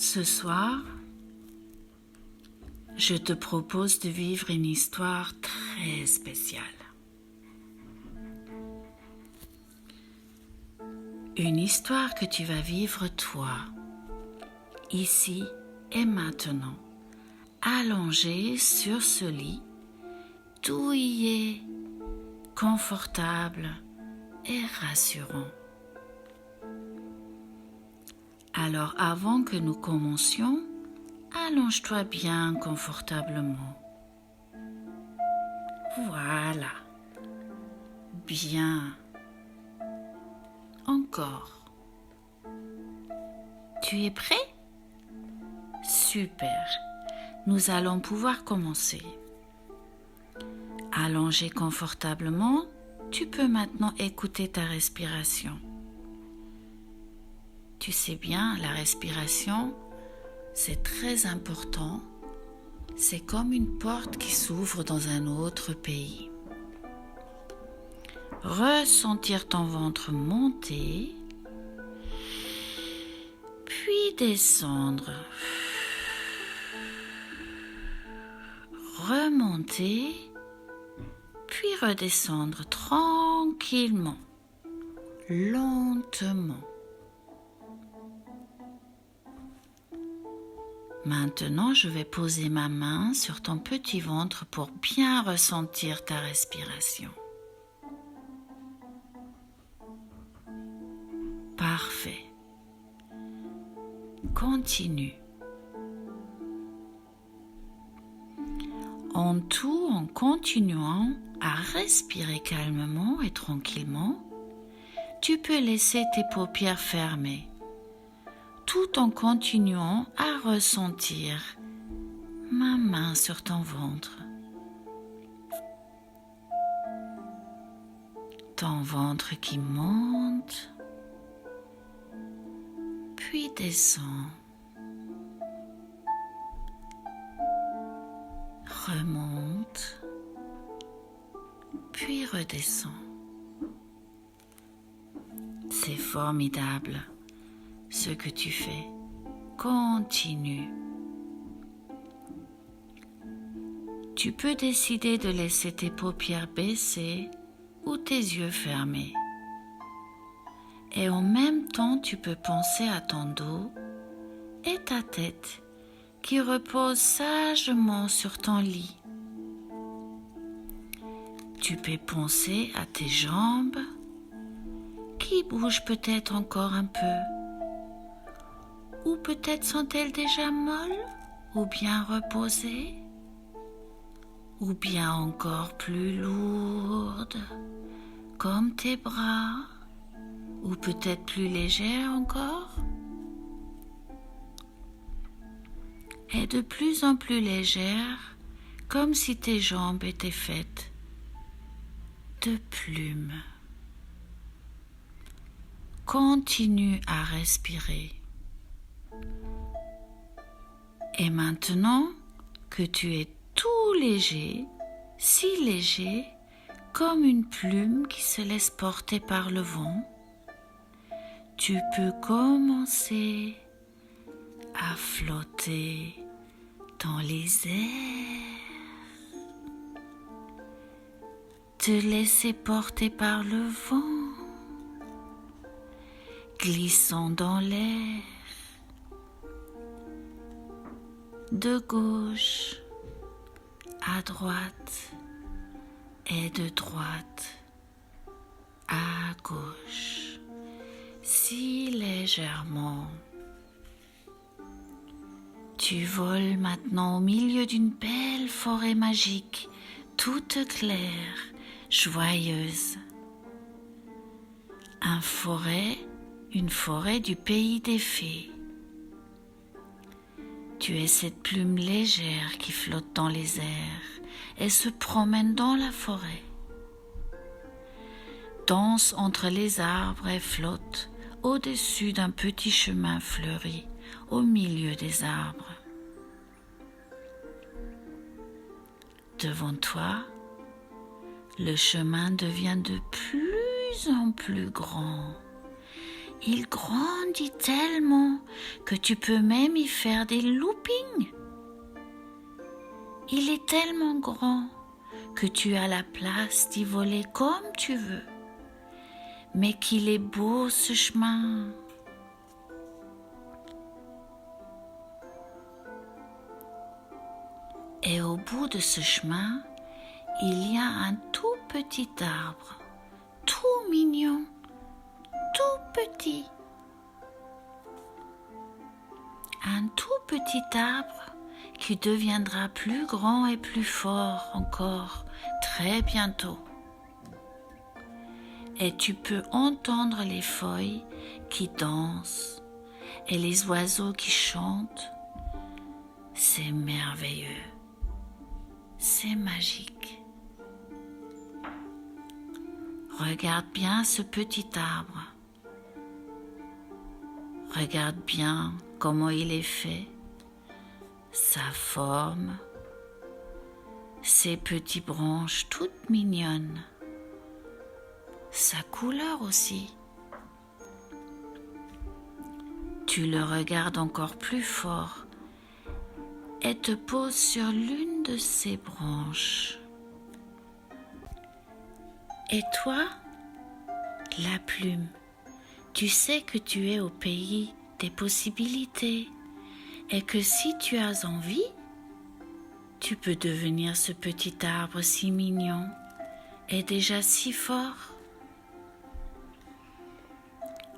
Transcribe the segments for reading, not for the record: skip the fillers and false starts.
Ce soir, je te propose de vivre une histoire très spéciale. Une histoire que tu vas vivre toi, ici et maintenant, allongé sur ce lit, douillet, confortable et rassurant. Alors avant que nous commencions, allonge-toi bien confortablement. Voilà. Bien. Encore. Tu es prêt? Super. Nous allons pouvoir commencer. Allongé confortablement, tu peux maintenant écouter ta respiration. Tu sais bien, la respiration, c'est très important. C'est comme une porte qui s'ouvre dans un autre pays. Ressentir ton ventre monter, puis descendre. Remonter, puis redescendre tranquillement, lentement. Maintenant, je vais poser ma main sur ton petit ventre pour bien ressentir ta respiration. Parfait. Continue. En tout, en continuant à respirer calmement et tranquillement, tu peux laisser tes paupières fermées, tout en continuant à ressentir ma main sur ton ventre. Ton ventre qui monte, puis descend. Remonte, puis redescend. C'est formidable ce que tu fais. Continue. Tu peux décider de laisser tes paupières baissées ou tes yeux fermés. Et en même temps, tu peux penser à ton dos et ta tête qui repose sagement sur ton lit. Tu peux penser à tes jambes qui bougent peut-être encore un peu. Ou peut-être sont-elles déjà molles ou bien reposées, ou bien encore plus lourdes, comme tes bras, ou peut-être plus légères encore. Et de plus en plus légères, comme si tes jambes étaient faites de plumes. Continue à respirer. Et maintenant que tu es tout léger, si léger, comme une plume qui se laisse porter par le vent, tu peux commencer à flotter dans les airs, te laisser porter par le vent, glissant dans l'air, de gauche à droite et de droite à gauche, si légèrement. Tu voles maintenant au milieu d'une belle forêt magique, toute claire, joyeuse. Une forêt du pays des fées. Tu es cette plume légère qui flotte dans les airs et se promène dans la forêt. Danse entre les arbres et flotte au-dessus d'un petit chemin fleuri au milieu des arbres. Devant toi, le chemin devient de plus en plus grand. Il grandit tellement que tu peux même y faire des loopings. Il est tellement grand que tu as la place d'y voler comme tu veux. Mais qu'il est beau ce chemin. Et au bout de ce chemin, il y a un tout petit arbre, tout mignon, tout petit. Un tout petit arbre qui deviendra plus grand et plus fort encore très bientôt. Et tu peux entendre les feuilles qui dansent et les oiseaux qui chantent. C'est merveilleux, c'est magique. Regarde bien ce petit arbre. Regarde bien comment il est fait, sa forme, ses petites branches toutes mignonnes, sa couleur aussi. Tu le regardes encore plus fort et te poses sur l'une de ses branches. Et toi, la plume, tu sais que tu es au pays des possibilités et que si tu as envie, tu peux devenir ce petit arbre si mignon et déjà si fort.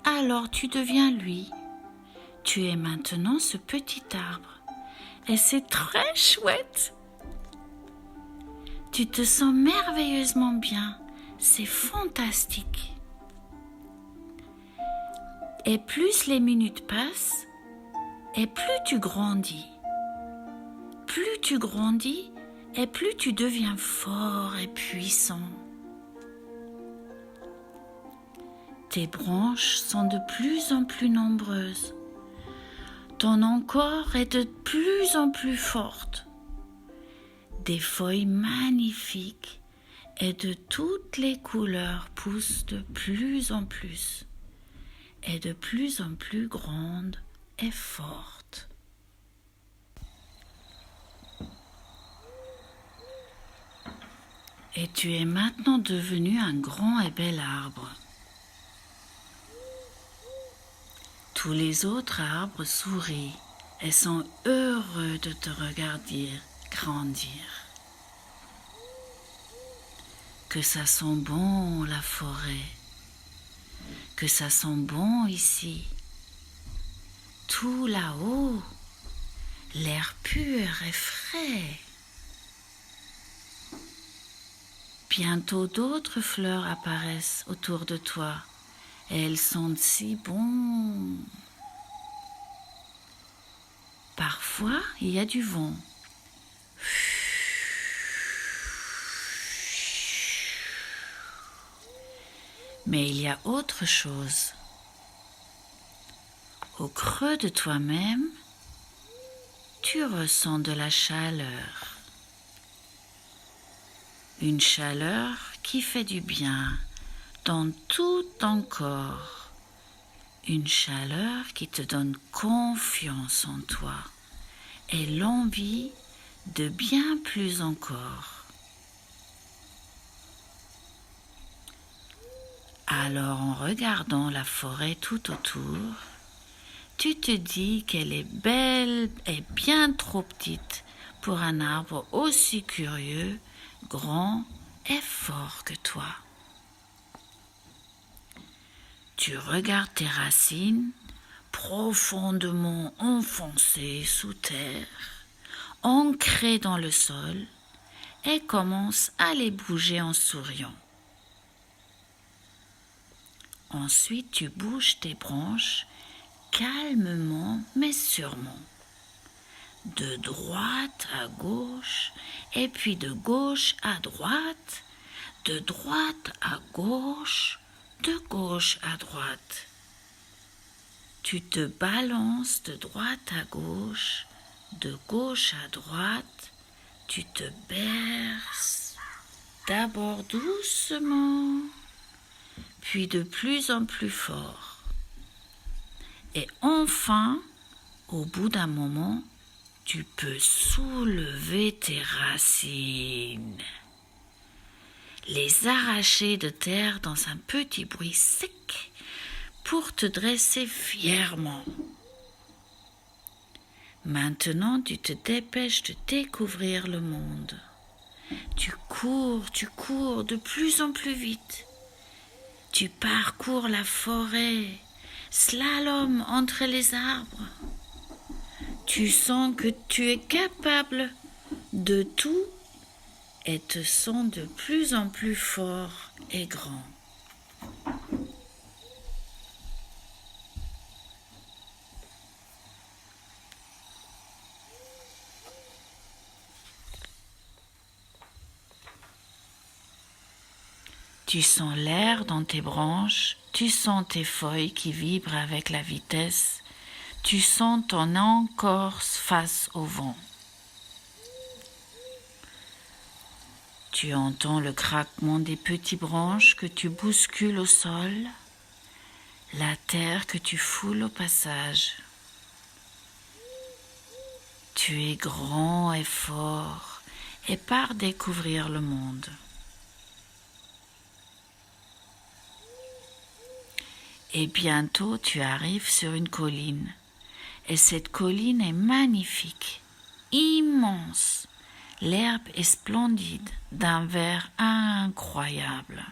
Alors tu deviens lui. Tu es maintenant ce petit arbre et c'est très chouette. Tu te sens merveilleusement bien, c'est fantastique. Et plus les minutes passent, et plus tu grandis. Plus tu grandis, et plus tu deviens fort et puissant. Tes branches sont de plus en plus nombreuses. Ton corps est de plus en plus forte. Des feuilles magnifiques et de toutes les couleurs poussent de plus en plus et de plus en plus grandes et fortes. Et tu es maintenant devenu un grand et bel arbre. Tous les autres arbres sourient et sont heureux de te regarder grandir. Que ça sent bon la forêt, que ça sent bon ici. Tout là-haut, l'air pur et frais. Bientôt d'autres fleurs apparaissent autour de toi et elles sentent si bon. Parfois, il y a du vent. Mais il y a autre chose. Au creux de toi-même, tu ressens de la chaleur. Une chaleur qui fait du bien dans tout ton corps. Une chaleur qui te donne confiance en toi et l'envie de bien plus encore. Alors en regardant la forêt tout autour, tu te dis qu'elle est belle et bien trop petite pour un arbre aussi curieux, grand et fort que toi. Tu regardes tes racines profondément enfoncées sous terre, ancrées dans le sol, et commences à les bouger en souriant. Ensuite, tu bouges tes branches calmement mais sûrement, de droite à gauche, et puis de gauche à droite, de droite à gauche, de gauche à droite. Tu te balances de droite à gauche, de gauche à droite, tu te berces, d'abord doucement, puis de plus en plus fort. Et enfin, au bout d'un moment, tu peux soulever tes racines, les arracher de terre dans un petit bruit sec pour te dresser fièrement. Maintenant, tu te dépêches de découvrir le monde. Tu cours de plus en plus vite. Tu parcours la forêt, slalom entre les arbres. Tu sens que tu es capable de tout et te sens de plus en plus fort et grand. Tu sens l'air dans tes branches, tu sens tes feuilles qui vibrent avec la vitesse, tu sens ton écorce face au vent. Tu entends le craquement des petites branches que tu bouscules au sol, la terre que tu foules au passage. Tu es grand et fort et pars découvrir le monde. Et bientôt tu arrives sur une colline. Et cette colline est magnifique, immense. L'herbe est splendide, d'un vert incroyable.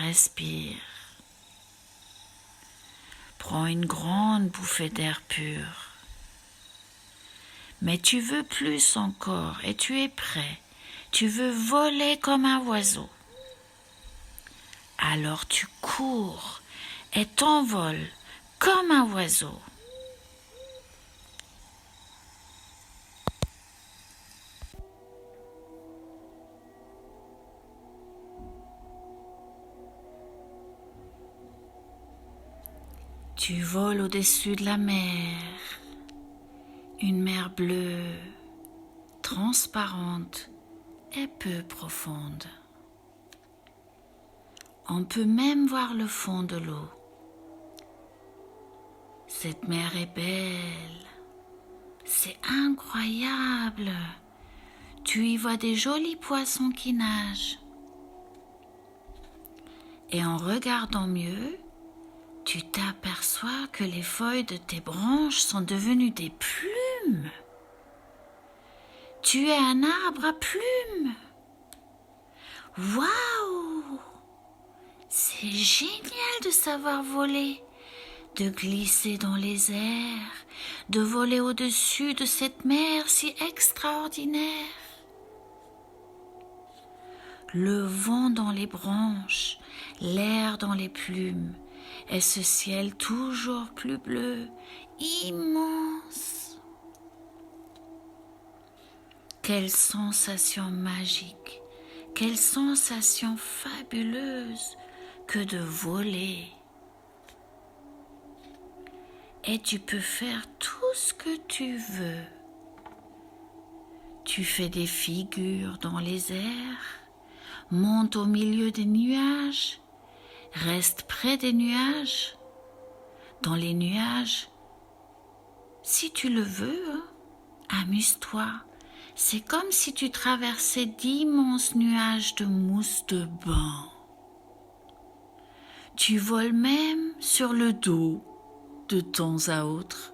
Respire. Prends une grande bouffée d'air pur. Mais tu veux plus encore et tu es prêt. Tu veux voler comme un oiseau. Alors tu cours et t'envoles comme un oiseau. Tu voles au-dessus de la mer, une mer bleue, transparente et peu profonde. On peut même voir le fond de l'eau. Cette mer est belle, c'est incroyable. Tu y vois des jolis poissons qui nagent. Et en regardant mieux, tu t'aperçois que les feuilles de tes branches sont devenues des plumes. Tu es un arbre à plumes. Waouh! C'est génial de savoir voler, de glisser dans les airs, de voler au-dessus de cette mer si extraordinaire. Le vent dans les branches, l'air dans les plumes, et ce ciel toujours plus bleu, immense. Quelle sensation magique, quelle sensation fabuleuse que de voler. Et tu peux faire tout ce que tu veux. Tu fais des figures dans les airs, monte au milieu des nuages, reste près des nuages, dans les nuages. Si tu le veux, amuse-toi. C'est comme si tu traversais d'immenses nuages de mousse de bain. Tu voles même sur le dos de temps à autre.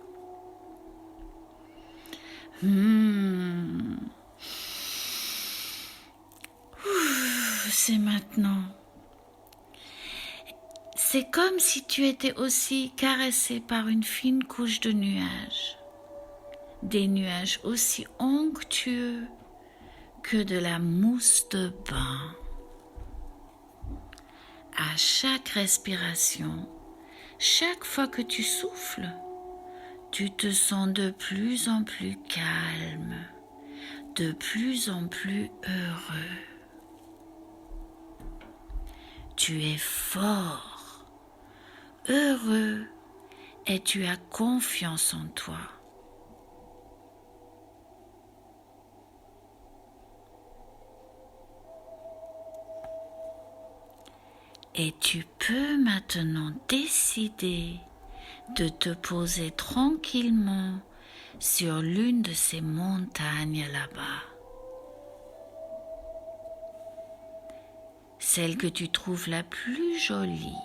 C'est maintenant. C'est comme si tu étais aussi caressé par une fine couche de nuages. Des nuages aussi onctueux que de la mousse de bain. À chaque respiration, chaque fois que tu souffles, tu te sens de plus en plus calme, de plus en plus heureux. Tu es fort, heureux et tu as confiance en toi. Et tu peux maintenant décider de te poser tranquillement sur l'une de ces montagnes là-bas. Celle que tu trouves la plus jolie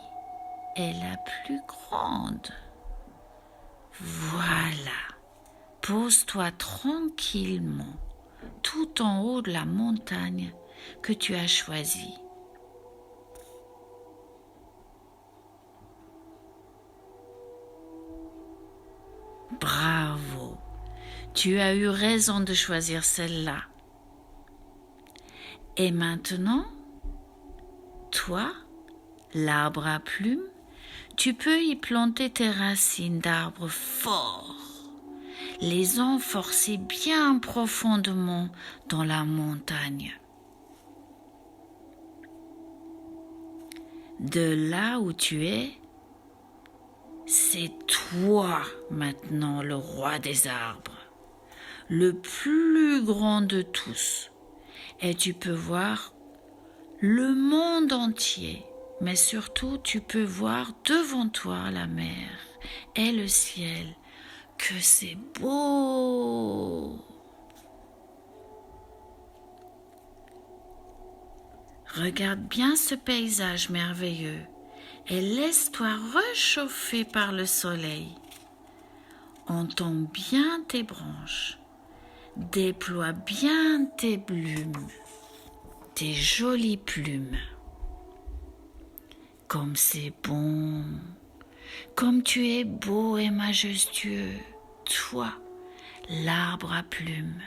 et la plus grande. Voilà, pose-toi tranquillement tout en haut de la montagne que tu as choisie. Bravo, tu as eu raison de choisir celle-là. Et maintenant, toi, l'arbre à plumes, tu peux y planter tes racines d'arbres forts, les enforcer bien profondément dans la montagne. De là où tu es, c'est toi maintenant le roi des arbres, le plus grand de tous. Et tu peux voir le monde entier, mais surtout tu peux voir devant toi la mer et le ciel, que c'est beau. Regarde bien ce paysage merveilleux et laisse-toi réchauffer par le soleil. Entends bien tes branches, déploie bien tes plumes, tes jolies plumes. Comme c'est bon, comme tu es beau et majestueux, toi, l'arbre à plumes.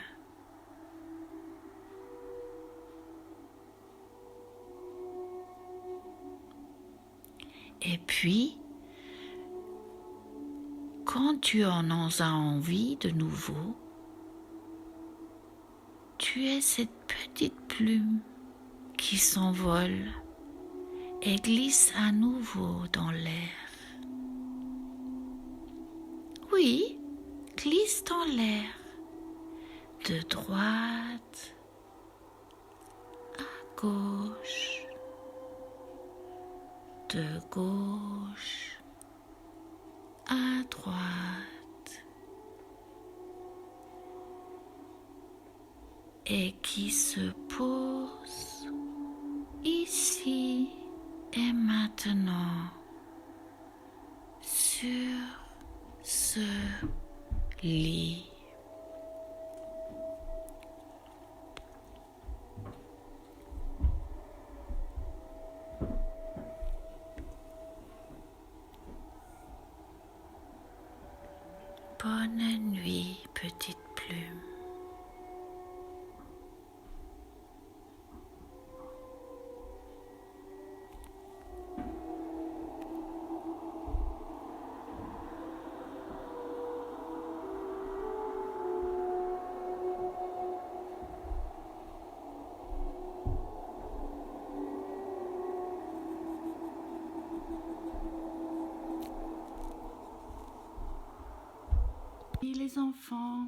Et puis, quand tu en as envie de nouveau, tu es cette petite plume qui s'envole et glisse à nouveau dans l'air. Oui, glisse dans l'air, de droite à gauche, de gauche à droite, et qui se pose ici et maintenant sur ce lit. Bonne nuit, petite plume. Et les enfants,